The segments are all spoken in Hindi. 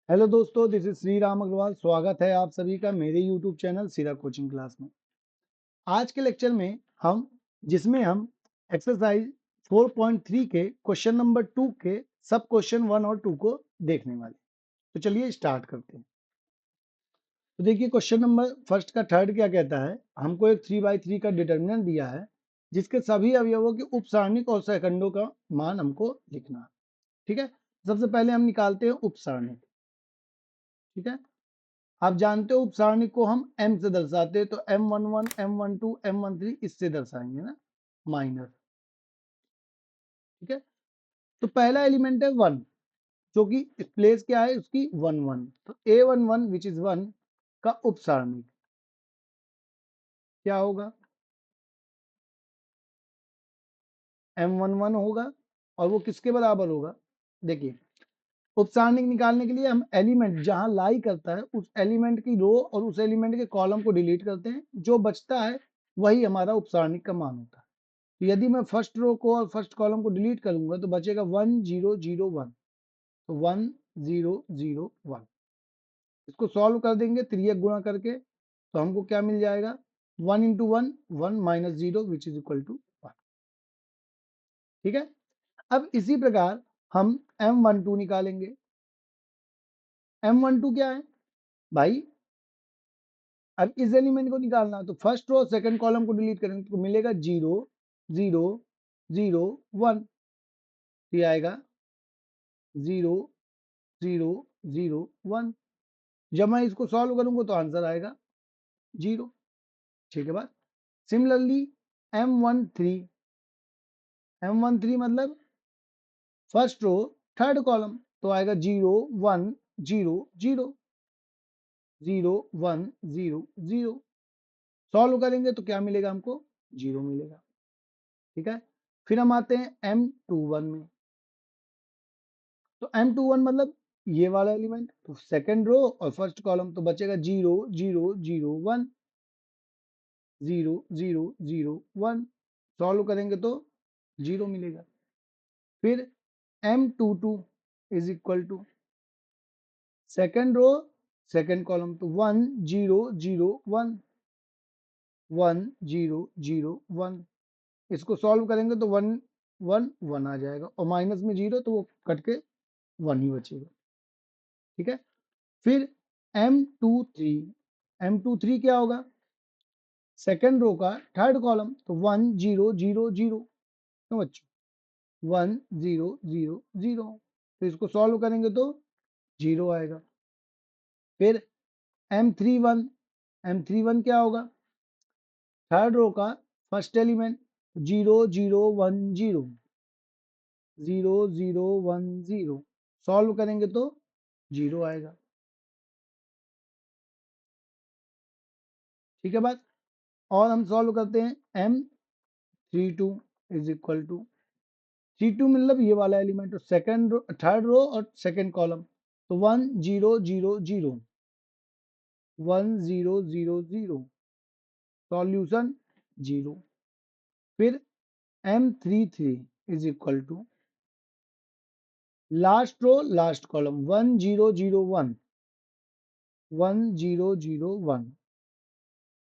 हेलो दोस्तों, दिस इज श्री राम अग्रवाल। स्वागत है आप सभी का मेरे यूट्यूब चैनल सीरा कोचिंग क्लास में। आज के लेक्चर में जिसमें हम एक्सरसाइज 4.3 के क्वेश्चन नंबर 2 के सब क्वेश्चन 1 और 2 को देखने वाले। तो चलिए स्टार्ट करते हैं। तो देखिए, क्वेश्चन नंबर फर्स्ट का थर्ड क्या कहता है। हमको एक 3/3 का डिटर्मिनेंट दिया है जिसके सभी अवयवों के उप सारणिक और सहखंडों का मान हमको लिखना है। ठीक है, सबसे पहले हम निकालते हैं उप सारणिक। ठीक है, आप जानते हो उप सारणिक को हम m से दर्शाते हैं, तो m11 m12 m13 इससे दर्शाएंगे ना, माइनस। ठीक है, तो पहला एलिमेंट है 1, जो कि प्लेस क्या है उसकी 1 1, तो a11 विच इज 1 का उप सारणिक क्या होगा, m11 होगा। और वो किसके बराबर होगा, देखिए उप सारणिक निकालने के लिए हम एलिमेंट जहां लाई करता है उस एलिमेंट की रो और उस एलिमेंट के कॉलम को डिलीट करते हैं, जो बचता है वही हमारा उप सारणिक का मान होता है। तो यदि मैं फर्स्ट रो को और फर्स्ट कॉलम को डिलीट करूंगा तो बचेगा 1 0 0 1, तो 1 0 0 1। इसको सॉल्व कर देंगे त्रियक गुणा करके, तो हमको क्या मिल जाएगा, 1 into 1 1 minus 0 which is equal to 1। ठीक है, अब इसी प्रकार हम M12 निकालेंगे। M12 क्या है भाई, अब इस एलिमेंट को निकालना, तो फर्स्ट रो सेकंड कॉलम को डिलीट करेंगे तो मिलेगा 0 0 0 1। ये आएगा 0 0 0 1। जब मैं इसको सॉल्व करूंगा तो आंसर आएगा 0। ठीक है बात। सिमिलरली M13, M13 मतलब फर्स्ट रो थर्ड कॉलम, तो आएगा 0 1 0 0 0 1 0 0। सॉल्व करेंगे तो क्या मिलेगा हमको, 0 मिलेगा। ठीक है, फिर हम आते हैं M21 में। तो M21 मतलब ये वाला एलिमेंट, तो सेकंड रो और फर्स्ट कॉलम, तो बचेगा 0 0 0 1 0 0 0 1। सॉल्व करेंगे तो 0 मिलेगा। फिर M22 is equal to second row second column, तो 1 0 0 1 1 0 0 1। इसको सॉल्व करेंगे तो 1 1 1 आ जाएगा, और माइनस में 0 तो वो कट के 1 ही बचेगा। ठीक है, फिर M23, M23 क्या होगा, सेकंड रो का थर्ड कॉलम, तो 1 0 0 0। क्यों बच्चों, 1 0 0 0। तो इसको सॉल्व करेंगे तो 0 आएगा। फिर M31, M31 क्या होगा, थर्ड रो का फर्स्ट एलिमेंट, 0 0 1 0 0 0 1 0। सॉल्व करेंगे तो 0 आएगा। ठीक है बात। और हम सॉल्व करते हैं M32 is equal to C2 मतलब ये वाला एलिमेंट, तो सेकंड रो थर्ड रो और सेकंड कॉलम, तो 1 0 0 0 1 0 0 0। सॉल्यूशन 0। फिर M33 is equal to last row last column, 1 0 0 1 1 0 0 1।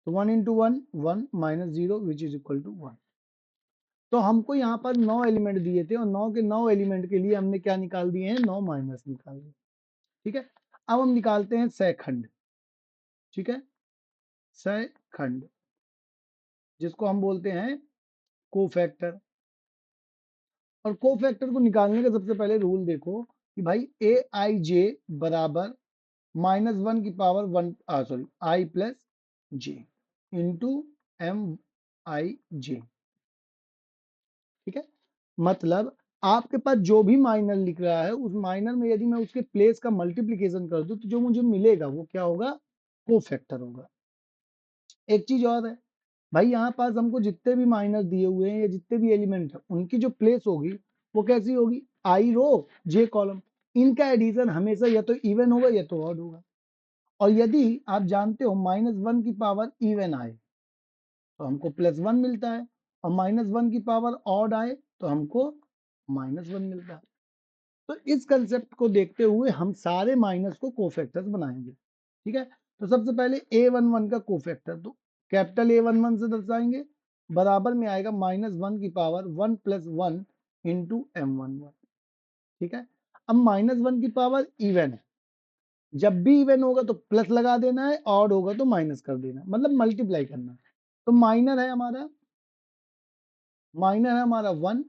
तो 1 into 1 1 minus 0 which is equal to 1। तो हमको यहाँ पर 9 एलिमेंट दिए थे, और 9 के 9 एलिमेंट के लिए हमने क्या निकाल दिए हैं, 9 माइनस निकाल दिए। ठीक है, अब हम निकालते हैं सहखंड। ठीक है, सहखंड जिसको हम बोलते हैं कोफैक्टर। और कोफैक्टर को निकालने का सबसे पहले रूल देखो कि भाई ए आई जे बराबर -1 की power 1 sorry I plus J into M I J. ठीक है, मतलब आपके पास जो भी माइनर लिख रहा है उस माइनर में यदि मैं उसके प्लेस का मल्टीप्लीकेशन कर दूं तो जो मुझे मिलेगा वो क्या होगा, कोफैक्टर होगा। एक चीज और है भाई, यहाँ पास हमको जितने भी माइनर दिए हुए हैं या जितने भी एलिमेंट है उनकी जो प्लेस होगी वो कैसी होगी, आई रो जे कॉलम। इनका एडिशन हमेशा या तो इवन होगा या तो ऑड होगा। और यदि आप जानते हो -1 की पावर इवन आए तो हमको +1 मिलता है, और -1 की पावर ऑड आए तो हमको -1 मिलता है। तो इस कंसेप्ट को देखते हुए हम सारे माइनस को कोफैक्टर्स बनाएंगे। ठीक है, तो सबसे पहले a11 का कोफैक्टर तो कैपिटल A11 से दर्शाएंगे, बराबर में आएगा -1 की पावर 1 + 1 इंटू M11। ठीक है, अब -1 की पावर इवन है, जब भी इवन होगा तो प्लस लगा देना है, ऑड होगा तो माइनस कर देना है, मतलब मल्टीप्लाई करना है। तो माइनर है हमारा 1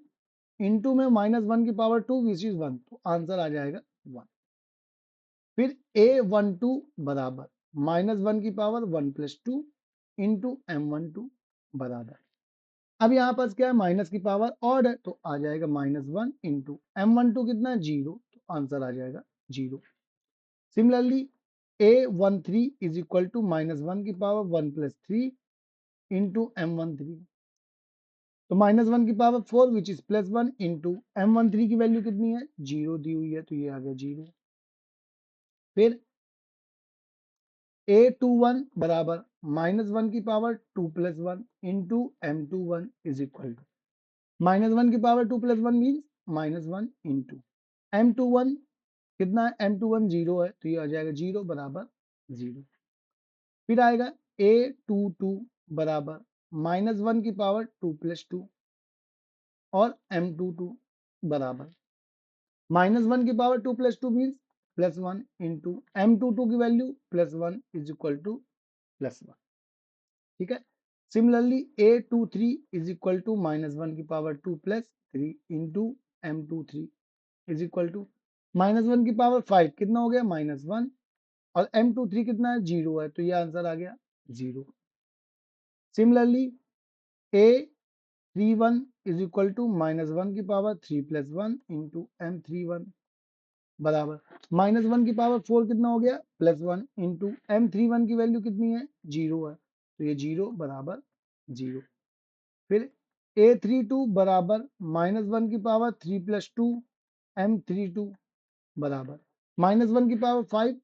इंटू में -1 की पावर 2 विच इज 1, तो आंसर आ जाएगा 1। फिर A12 बराबर -1 की पावर 1 + 2 इंटू M12 बराबर, अब यहाँ पास क्या है, माइनस की पावर ऑड है तो आ जाएगा -1 इंटू M12 कितना है 0, तो आंसर आ जाएगा 0। Similarly A13 is equal to -1 की पावर 1 + 3 इंटू M13, तो -1 की power 4 which is +1 into M13 की वैल्यू कितनी है 0 दी हुई है, तो ये आ गया 0। फिर A21 बराबर -1 की power 2 + 1 into M21 is equal to -1 की पावर 2 + 1 मीन्स -1 इंटू M21 कितना है, M21 0 है तो ये आ जाएगा 0 बराबर 0। फिर आएगा A22 बराबर -1 की पावर 2 + 2 और M22 बराबर -1 की पावर 2 + 2 मीन्स +1 इंटू M22 की वैल्यू +1 इज इक्वल टू +1। ठीक है, similarly A23 is equal to -1 की power 2 + 3 into M23 is equal to -1 की पावर 5 कितना हो गया -1 और M23 कितना है 0 है, तो ये आंसर आ गया 0। Similarly A31 is equal to -1 की पावर 3 + 1 इंटू M31 बराबर -1 की पावर 4 कितना हो गया +1 इंटू M31 की वैल्यू कितनी है 0 है, तो ये 0 बराबर 0। फिर A32 बराबर -1 की पावर 3 + 2 M32 बराबर -1 की पावर 5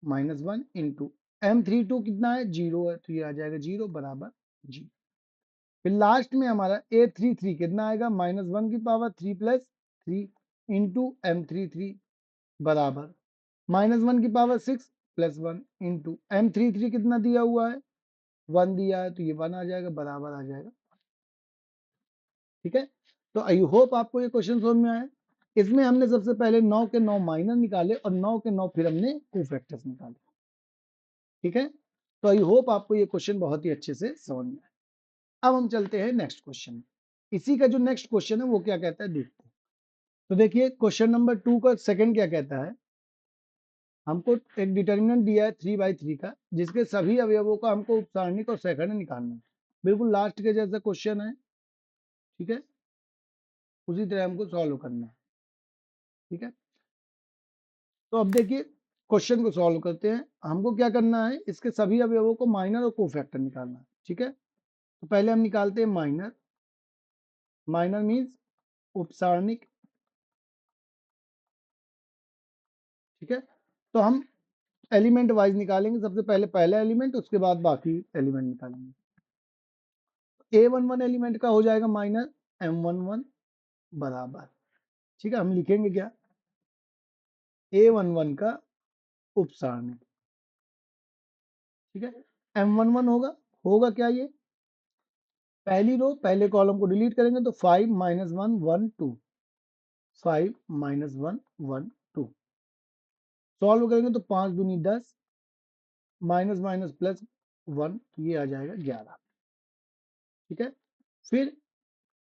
-1 इंटू M32 कितना है 0 है, तो ये आ जाएगा 0 बराबर 0। फिर लास्ट में हमारा A33 कितना आएगा -1 की पावर 3 + 3 इंटू M33 बराबर -1 की पावर 6 + 1 इंटू M33 कितना दिया हुआ है 1 दिया है, तो ये 1 आ जाएगा बराबर आ जाएगा। ठीक है, तो आई होप आपको ये क्वेश्चन समझ में आया। इसमें हमने सबसे पहले 9 के 9 माइनर निकाले और 9 के 9 फिर हमने कोफैक्टर्स निकाले। ठीक है, तो आई होप आपको ये क्वेश्चन बहुत ही अच्छे से समझ में आया। अब हम चलते हैं नेक्स्ट क्वेश्चन। इसी का जो नेक्स्ट क्वेश्चन है वो क्या कहता है देखते हैं। तो देखिए क्वेश्चन नंबर 2 का सेकंड क्या कहता है, हमको एक डिटर्मिनेंट दिया है 3/3 का, जिसके सभी अवयवों का हमको उपसारणिक और सहकर्णी निकालना है। बिल्कुल लास्ट के जैसा क्वेश्चन है। ठीक है, उसी तरह हमको सॉल्व करना है। ठीक है, तो अब देखिए क्वेश्चन को सॉल्व करते हैं। हमको क्या करना है, इसके सभी अवयवों को माइनर और कोफैक्टर निकालना है। ठीक है, तो पहले हम निकालते हैं माइनर। Minor means उपसारणिक। ठीक है, तो हम एलिमेंट वाइज निकालेंगे, सबसे पहले पहला एलिमेंट उसके बाद बाकी एलिमेंट निकालेंगे। A11 एलिमेंट का हो जाएगा माइनर M11 बराबर, ठीक है, हम लिखेंगे क्या A11 का उपसारणिक। ठीक है, M11 होगा क्या, ये पहली रो पहले कॉलम को डिलीट करेंगे तो 5 - 1 1 2, 5 - 1 1 2, सॉल्व करेंगे तो 5 दूनी 10, माइनस माइनस प्लस 1, तो ये आ जाएगा 11। ठीक है, फिर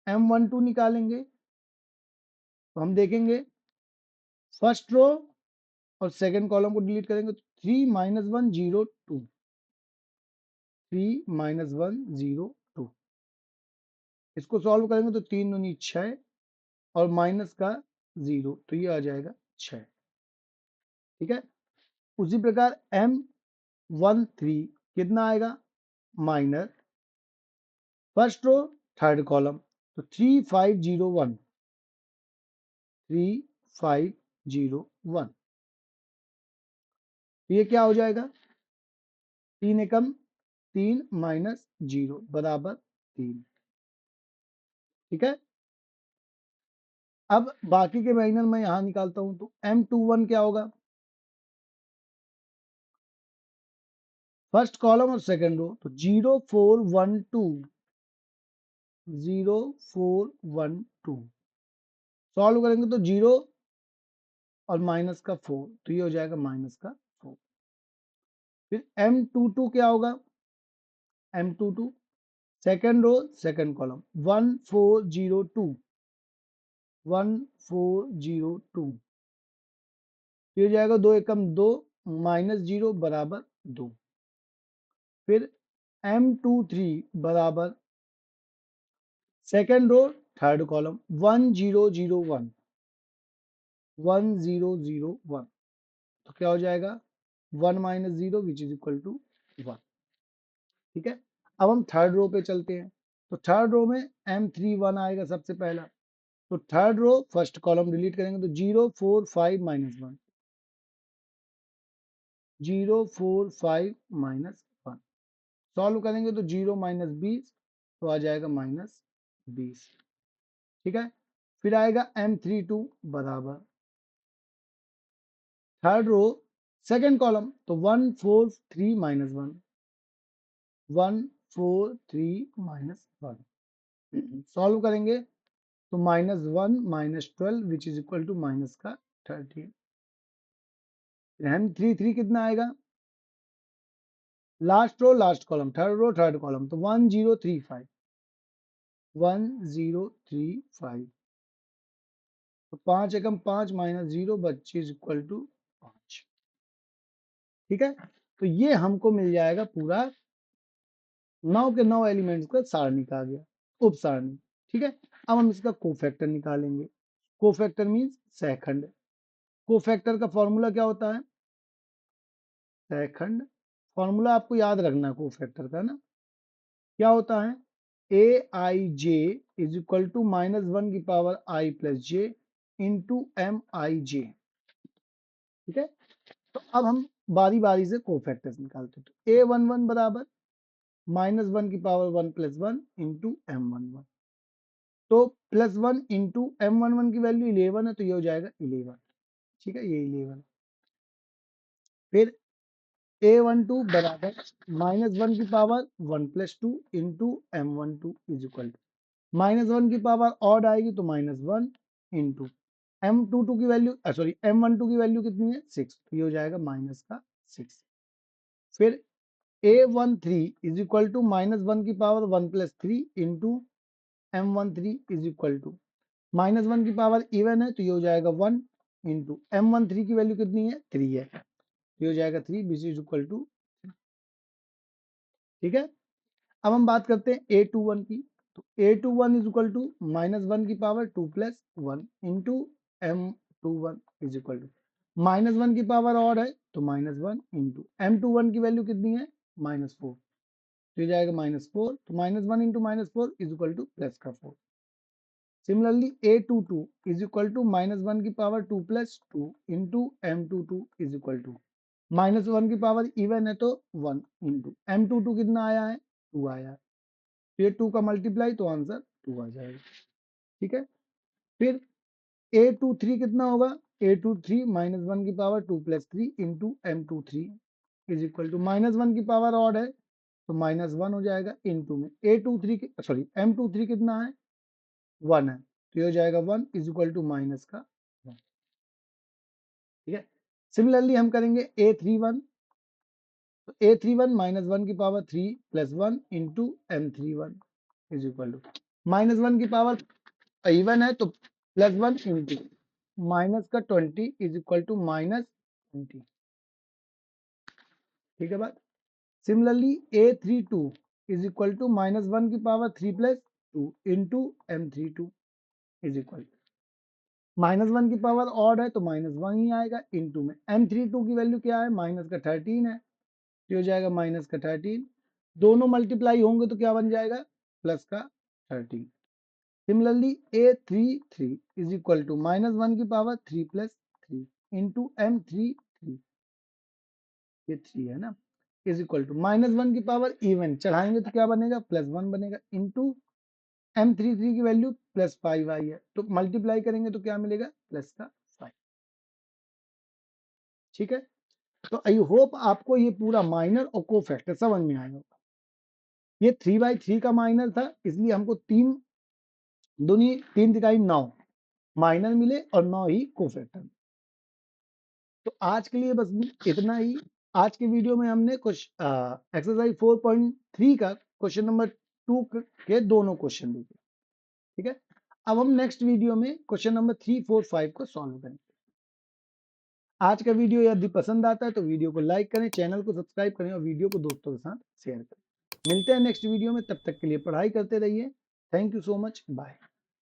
M12 निकालेंगे तो हम देखेंगे फर्स्ट रो और सेकंड कॉलम को डिलीट करेंगे तो 3 - 1 0 2, 3 - 1 0 2, इसको सॉल्व करेंगे तो 3 दूनी 6 और माइनस का 0, तो ये आ जाएगा 6। ठीक है, उसी प्रकार M13 कितना आएगा minor first row third column, तो 3 5 0 1, 3 5 0 1, ये क्या हो जाएगा 3 एकम 3 माइनस 0 बराबर 3। ठीक है, अब बाकी के माइनर मैं यहां निकालता हूं, तो M21 क्या होगा, फर्स्ट कॉलम और सेकंड रो, तो 0412, 0412 सॉल्व करेंगे तो 0 और माइनस का 4, तो ये हो जाएगा माइनस का 4। फिर M22 क्या होगा, M22 second row second column 1402, 1402, ये हो जाएगा 2 एकम 2 माइनस 0 बराबर 2। फिर M23 बराबर सेकंड रो थर्ड कॉलम 1001, 1001, तो क्या हो जाएगा 1 minus 0 which is equal to 1। ठीक है, अब हम थर्ड रो पे चलते हैं, तो थर्ड रो में M31 आएगा सबसे पहला, तो third row first column delete करेंगे तो 045 माइनस 1, 045 माइनस 1 सॉल्व करेंगे तो 0 माइनस 20, तो आ जाएगा माइनस 20। ठीक है, फिर आएगा M32 बराबर थर्ड रो सेकंड कॉलम, तो 143 माइनस 1, 143 माइनस 1 सॉल्व करेंगे तो minus 1 minus 12 which is equal to minus का 13। M33 कितना आएगा, last row last column third row third column, तो 1035, 1035, तो 5 एकम 5 माइनस 0 बच्चे इज इक्वल टू 5। ठीक है, तो ये हमको मिल जाएगा पूरा 9 के 9 एलिमेंट्स का सारणी कहा गया, उप सारणी। ठीक है, अब हम इसका कोफैक्टर निकालेंगे, कोफैक्टर मीन्स सहखंड। कोफैक्टर का फॉर्मूला क्या होता है, सहखंड फॉर्मूला आपको याद रखना है कोफैक्टर का ना, क्या होता है, ए आई जे इज इक्वल टू माइनस 1 की power I plus J into M I J. ठीक है, तो अब हम बारी बारी से कोफैक्टर्स निकालते हैं, तो A11 बराबर माइनस 1 की पावर 1 प्लस 1 इंटू M11, तो प्लस 1 इंटू M11 की वैल्यू 11 है, तो ये हो जाएगा 11। ठीक है, ये 11। फिर A12 बराबर माइनस 1 की power 1 plus 2 into M12 is equal to minus 1 की पावर ऑड आएगी तो माइनस 1 इंटू M22 की वैल्यू सॉरी M12 की वैल्यू कितनी है 6, तो ये हो जाएगा माइनस का 6। फिर A13 is equal to minus 1 की power 1 plus 3 into M13 is equal to minus 1 की पावर इवन है, तो ये हो जाएगा 1 इंटू M13 की वैल्यू कितनी है 3 है, ये हो जाएगा 3 विच इज इक्वल टू। ठीक है, अब हम बात करते हैं A21 की, तो A21 is equal to minus 1 की power 2 plus 1 into M21 is equal to minus 1 की पावर और है तो माइनस 1 इंटू M21 की वैल्यू कितनी है -4, तो ये जाएगा -4, तो minus 1 into -4 is equal to plus का 4। Similarly A22 is equal to minus 1 की power 2 plus 2 into M22 is equal to minus 1 की पावर इवन है तो 1 इंटू M22 कितना आया है 2 आया है, ये 2 का मल्टीप्लाई तो आंसर 2 आ जाएगा। ठीक है, फिर A23 कितना होगा, A23 माइनस 1 की power 2 plus 3 into M23 is equal to minus 1 की पावर ऑड है तो माइनस 1 हो जाएगा इंटू में A23 सॉरी M23 कितना है 1 है, तो ये हो जाएगा 1 इज इक्वल टू माइनस का 1। ठीक है, सिमिलरली हम करेंगे A31, तो A31 माइनस 1 की power 3 plus 1 into M31 is equal to minus 1 की पावर इवन है तो प्लस 1 इंटू माइनस का 20 इज इक्वल टू -20। ठीक है बात, similarly A32 is equal to minus 1 की power 3 plus 2 into M32 is equal to minus 1 की पावर ऑड है तो -1 ही आएगा इंटू में M32 की वैल्यू क्या है माइनस का 13 है, तो हो जाएगा माइनस का 13, दोनों मल्टीप्लाई होंगे तो क्या बन जाएगा प्लस का 13। Similarly A33 is equal to minus 1 की पावर 3 प्लस 3 इंटू M33, ये 3 है ना, इज इक्वल टू माइनस 1 की पावर इवन चढ़ाएंगे तो क्या बनेगा +1 बनेगा इंटू M33 की वैल्यू +5 आई है, तो मल्टीप्लाई करेंगे तो क्या मिलेगा, प्लस का 5। ठीक है, तो आई होप आपको ये पूरा माइनर और कोफैक्टर समझ में आया होगा। ये 3/3 का माइनर था, इसलिए हमको 3 दूनी 3×9 माइनर मिले और 9 ही कोफैक्टर। तो आज के लिए बस इतना ही। आज के वीडियो में हमने कुछ एक्सरसाइज 4.3 का क्वेश्चन नंबर 2 के दोनों क्वेश्चन देखे। ठीक है, अब हम नेक्स्ट वीडियो में क्वेश्चन नंबर 3, 4, 5 को सॉल्व करेंगे। आज का वीडियो यदि पसंद आता है तो वीडियो को लाइक करें, चैनल को सब्सक्राइब करें और वीडियो को दोस्तों के साथ शेयर करें। मिलते हैं नेक्स्ट वीडियो में, तब तक के लिए पढ़ाई करते रहिए। Thank you so much, bye.